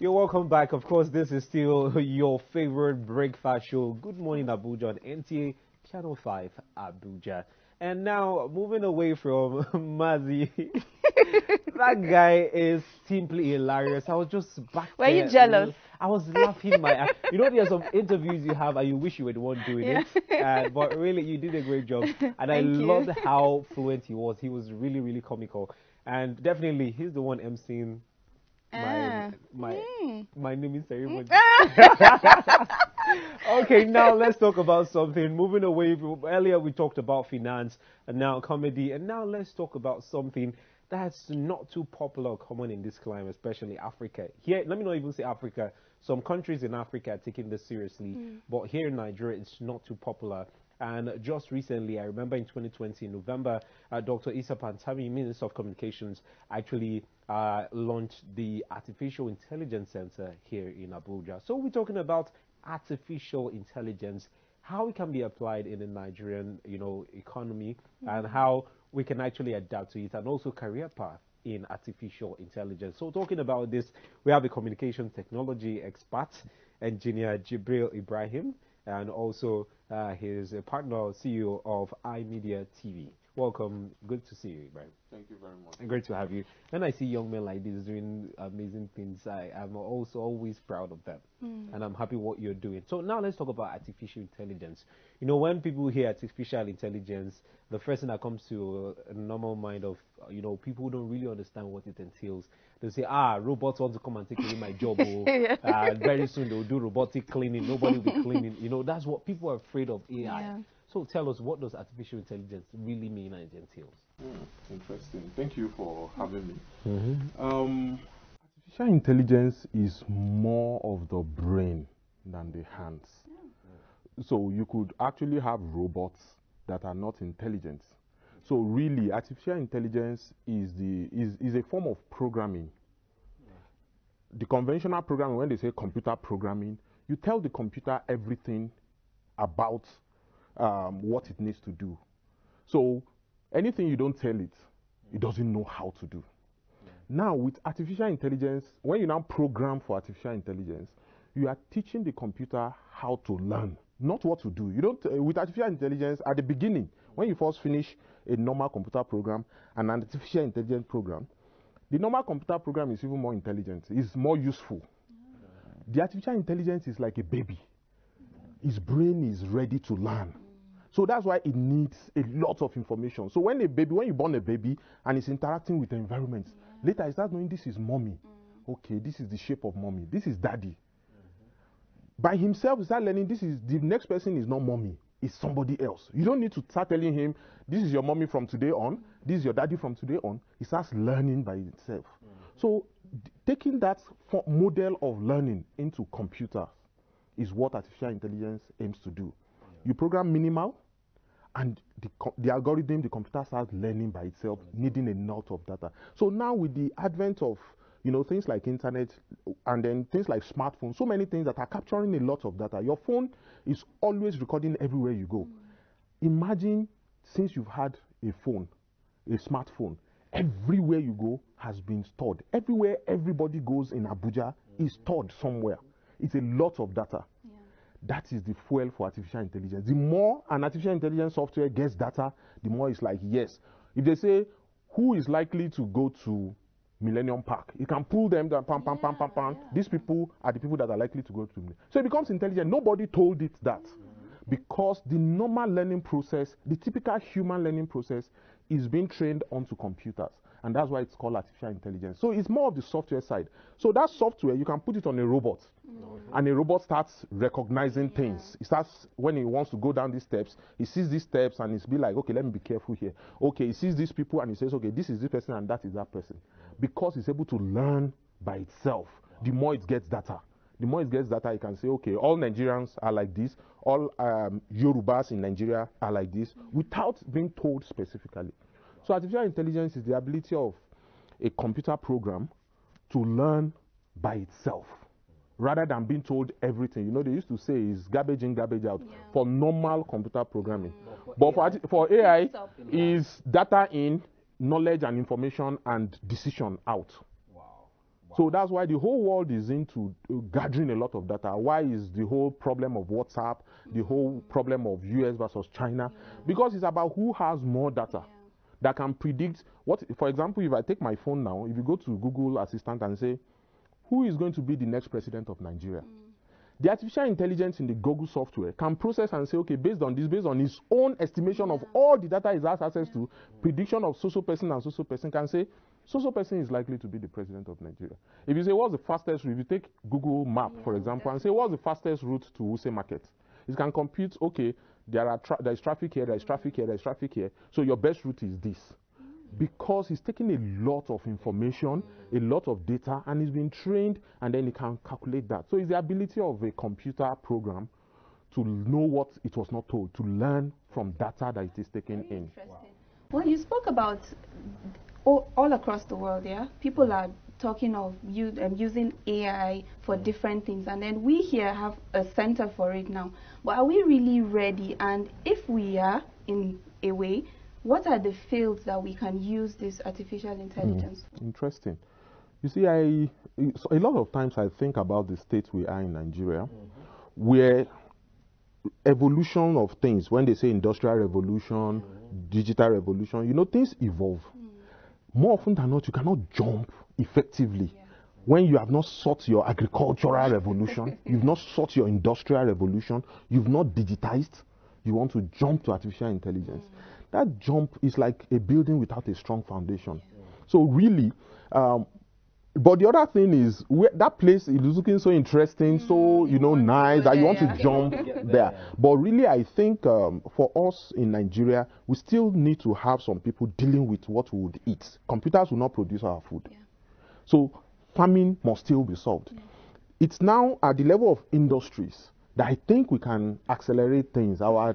You're welcome back. Of course, this is still your favorite breakfast show. Good morning, Abuja on NTA Channel 5 Abuja. And now, moving away from Mazi, that guy is simply hilarious. I was just back Were there. you jealous? I was laughing my ass. You know, there's some interviews you have and you wish you were the one doing Yeah. it. But really, you did a great job. And I Thank you. loved how fluent he was. He was really, really comical. And definitely, he's the one emceeing my Ah. my Mm. my naming ceremony. Ah. Okay, now let's talk about something. Moving away, earlier we talked about finance and now comedy, and now let's talk about something that's not too popular or common in this climate, especially Africa. Here, let me not even say Africa. Some countries in Africa are taking this seriously, but here in Nigeria, it's not too popular. And just recently, I remember in 2020, in November, Dr. Issa Pantami, Minister of Communications, actually launched the Artificial Intelligence Center here in Abuja. So we're talking about artificial intelligence, how it can be applied in the Nigerian, economy, and how we can actually adapt to it, and also career path in artificial intelligence. So talking about this, we have a communication technology expert, engineer Jibril Ibrahim, and also his partner, CEO of iMedia TV. Welcome. Good to see you, Ibrahim. Thank you very much. Great to have you. When I see young men like this doing amazing things, I am also always proud of them. And I'm happy what you're doing. So now let's talk about artificial intelligence. You know, when people hear artificial intelligence, the first thing that comes to a normal mind of, people who don't really understand what it entails. They say, robots want to come and take away my job. Yeah. Very soon they'll do robotic cleaning. Nobody will be cleaning. That's what people are afraid of AI. Yeah. So tell us, what does artificial intelligence really mean and it entails? Interesting. Thank you for having me. Mm-hmm. Artificial intelligence is more of the brain than the hands. So you could actually have robots that are not intelligent. So really, artificial intelligence is a form of programming. The conventional programming, when they say computer programming, you tell the computer everything about what it needs to do. So anything you don't tell it, it doesn't know how to do. Now with artificial intelligence, when you now program for artificial intelligence, you are teaching the computer how to learn, not what to do. You don't with artificial intelligence at the beginning, when you first finish a normal computer program and an artificial intelligence program, the normal computer program is even more intelligent, it's more useful. The artificial intelligence is like a baby. His brain is ready to learn. So that's why it needs a lot of information. So when you born a baby and it's interacting with the environment, later it starts knowing this is mommy. Okay, this is the shape of mommy. This is daddy. By himself, he starts learning the next person is not mommy, it's somebody else. You don't need to start telling him, this is your mommy from today on, this is your daddy from today on. He starts learning by himself. So taking that model of learning into computers is what artificial intelligence aims to do. You program minimal, and the algorithm, the computer starts learning by itself, needing a lot of data. So now with the advent of things like internet and then things like smartphones, so many things that are capturing a lot of data. Your phone is always recording everywhere you go. Imagine since you've had a phone, a smartphone, everywhere you go has been stored. Everywhere everybody goes in Abuja is stored somewhere. It's a lot of data. That is the fuel for artificial intelligence. The more an artificial intelligence software gets data, the more it's like, yes. If they say, who is likely to go to Millennium Park? You can pull them down, pam, pam, pam, pam, pam. These people are the people that are likely to go to Millennium. So it becomes intelligent. Nobody told it that. Because the normal learning process, the typical human learning process, is being trained onto computers. And that's why it's called artificial intelligence. So it's more of the software side. So that software, you can put it on a robot. And a robot starts recognizing things. It starts, when he wants to go down these steps, he sees these steps and it's be like, okay, let me be careful here. Okay, he sees these people and he says, okay, this is this person and that is that person. Because it's able to learn by itself. The more it gets data. The more it gets data, you can say, okay, all Nigerians are like this. All Yorubas in Nigeria are like this, without being told specifically. So artificial intelligence is the ability of a computer program to learn by itself, rather than being told everything. They used to say is garbage in, garbage out for normal computer programming. But for AI, is data in, knowledge and information and decision out. So that's why the whole world is into gathering a lot of data. Why is the whole problem of WhatsApp, the whole problem of US versus China? Because it's about who has more data that can predict what. For example, if I take my phone now, if you go to Google Assistant and say, who is going to be the next president of Nigeria? The artificial intelligence in the Google software can process and say, okay, based on this, based on his own estimation of all the data he has access to, prediction of so-so person and so-so person, can say, so-so person is likely to be the president of Nigeria. If you say, what's the fastest route? If you take Google Map, for example, and say, what's the fastest route to Wuse Market? It can compute, okay, there is traffic here, there is traffic here, there is traffic here, so your best route is this. Because he's taking a lot of information, a lot of data, and he's been trained, and then he can calculate that. So it's the ability of a computer program to know what it was not told, to learn from data that it is taking in. Well, you spoke about all across the world, yeah? People are talking of using AI for different things, and then we here have a center for it now. But are we really ready? And if we are, in a way, what are the fields that we can use this artificial intelligence? Interesting. You see, a lot of times I think about the state we are in Nigeria, where evolution of things, when they say industrial revolution, digital revolution, you know, things evolve. More often than not, you cannot jump effectively. When you have not sought your agricultural revolution, you've not sought your industrial revolution, you've not digitized, you want to jump to artificial intelligence. That jump is like a building without a strong foundation. So really, but the other thing is, that place is looking so interesting, so, you know, nice, that you want to jump there. But really, I think for us in Nigeria, we still need to have some people dealing with what we would eat. Computers will not produce our food. So farming must still be solved. It's now at the level of industries that I think we can accelerate things. Our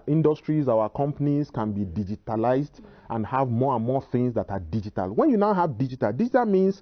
industries, our companies can be digitalized and have more and more things that are digital. When you now have digital means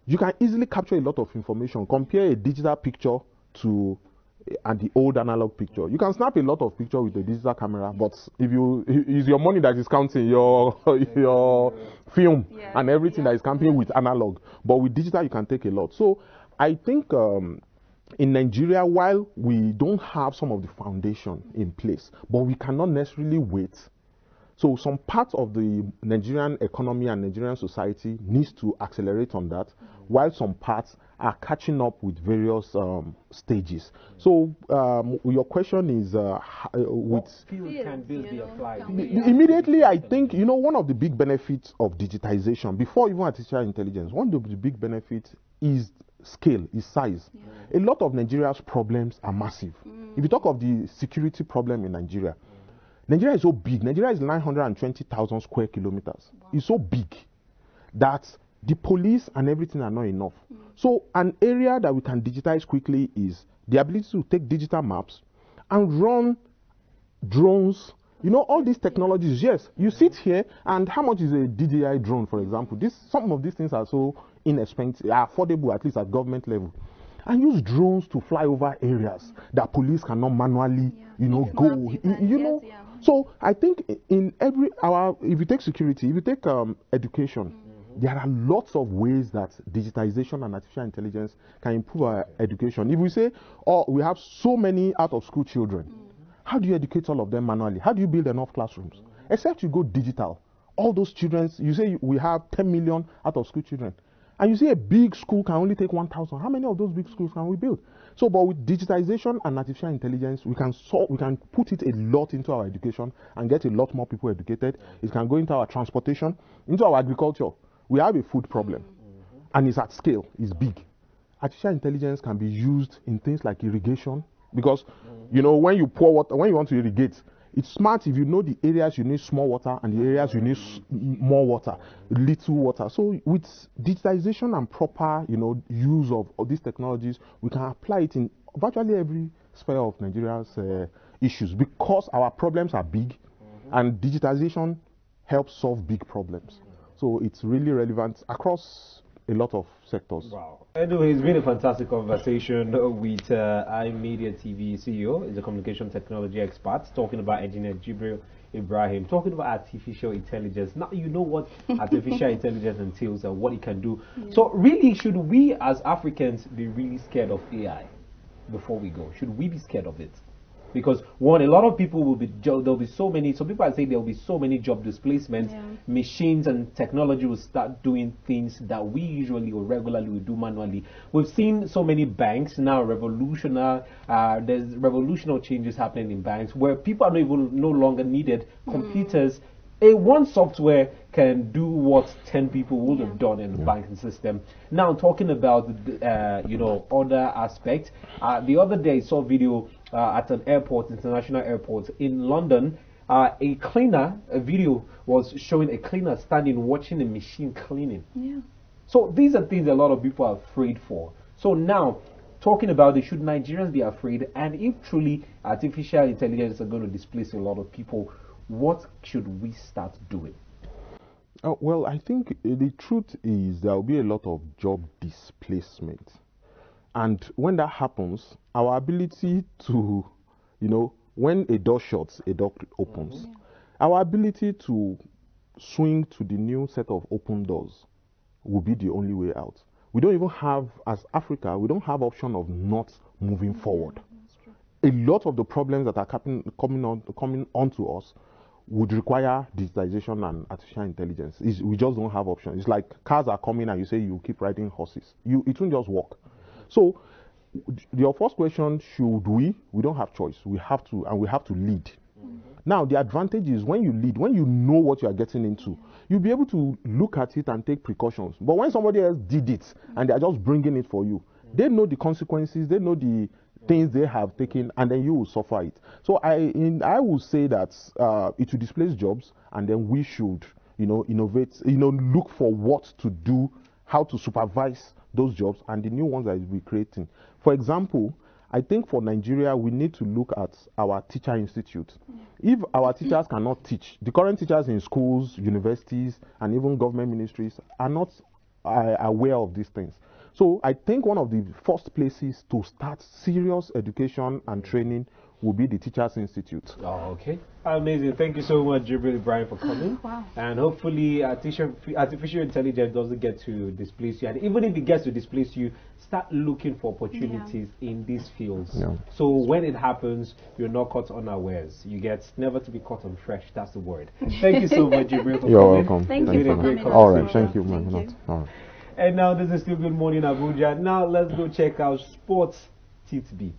you can easily capture a lot of information. Compare a digital picture to the old analog picture. You can snap a lot of picture with a digital camera, but it's your money that is counting, your film and everything that is counting with analog. But with digital, you can take a lot. So I think in Nigeria, while we don't have some of the foundation in place, but we cannot necessarily wait. So some parts of the Nigerian economy and Nigerian society needs to accelerate on that, while some parts are catching up with various stages. So your question is, what fields can this be applied? Immediately, I think, you know, one of the big benefits of digitization, before even artificial intelligence, one of the big benefits is scale, is size. A lot of Nigeria's problems are massive. If you talk of the security problem in Nigeria, Nigeria is so big. Nigeria is 920,000 square kilometers. It's so big that the police and everything are not enough. So an area that we can digitize quickly is the ability to take digital maps and run drones. You know, all these technologies, yes, you sit here, and how much is a DJI drone, for example? Some of these things are so inexpensive, are affordable, at least at government level. And use drones to fly over areas that police cannot manually, go. So I think in if you take security, if you take education, there are lots of ways that digitization and artificial intelligence can improve our education. If we say, we have so many out-of-school children, how do you educate all of them manually? How do you build enough classrooms? Except you go digital. All those children, you say we have 10 million out-of-school children. And you see a big school can only take 1,000. How many of those big schools can we build? So, but with digitization and artificial intelligence, we can put it a lot into our education and get a lot more people educated. It can go into our transportation, into our agriculture. We have a food problem, and it's at scale, it's big. Artificial intelligence can be used in things like irrigation, because, when you pour water, when you want to irrigate, it's smart if you know the areas you need small water and the areas you need more water, little water. So with digitization and proper, use of these technologies, we can apply it in virtually every sphere of Nigeria's issues, because our problems are big, and digitization helps solve big problems. So it's really relevant across a lot of sectors. Wow. Anyway, it's been a fantastic conversation with iMedia TV CEO, is a communication technology expert, talking about Engineer Jibril Ibrahim, talking about artificial intelligence. Now you know what artificial intelligence entails and what it can do. Yeah. So really, should we as Africans be really scared of AI before we go? Should we be scared of it? Because one, a lot of people will be, there'll be so many, some people are saying there'll be so many job displacements, Yeah. machines and technology will start doing things that we usually or regularly would do manually. We've seen so many banks now revolutionary, there's revolutionary changes happening in banks where people are no longer needed. Computers, one software can do what 10 people would have done in the banking system. Now talking about, other aspects, the other day I saw a video at an airport, international airport in London. A video was showing a cleaner standing watching a machine cleaning. Yeah. So these are things a lot of people are afraid for. So now, talking about it, should Nigerians be afraid? And if truly artificial intelligence are going to displace a lot of people, what should we start doing? Well, I think the truth is there will be a lot of job displacement. And when that happens, our ability to, when a door shuts, a door opens. Our ability to swing to the new set of open doors will be the only way out. We don't even have, as Africa, we don't have option of not moving forward. A lot of the problems that are coming onto us would require digitization and artificial intelligence. We just don't have options. It's like cars are coming and you say you keep riding horses. It won't just work. So your first question, should we? We don't have choice. We have to, and we have to lead. Now, the advantage is when you lead, when you know what you are getting into, you'll be able to look at it and take precautions. But when somebody else did it and they are just bringing it for you, they know the consequences, they know the things they have taken, and then you will suffer it. So I will say that it will displace jobs, and then we should, innovate, look for what to do, how to supervise those jobs and the new ones that we're creating. For example, I think for Nigeria, we need to look at our teacher institute. If our teachers cannot teach, the current teachers in schools, universities, and even government ministries are not aware of these things. So I think one of the first places to start serious education and training will be the Teachers Institute. Oh, okay. Amazing. Thank you so much, Jibril Ibrahim, for coming. Wow. And hopefully artificial intelligence doesn't get to displace you. And even if it gets to displace you, start looking for opportunities in these fields. Yeah. So when it happens, you're not caught unawares. You get never to be caught on fresh. That's the word. Thank you so much, Jibril, for You're coming. welcome. Thank you for coming. All right. Thank you, man. Thank you. All right. And now this is still Good Morning Abuja. Now let's go check out Sports Titbit.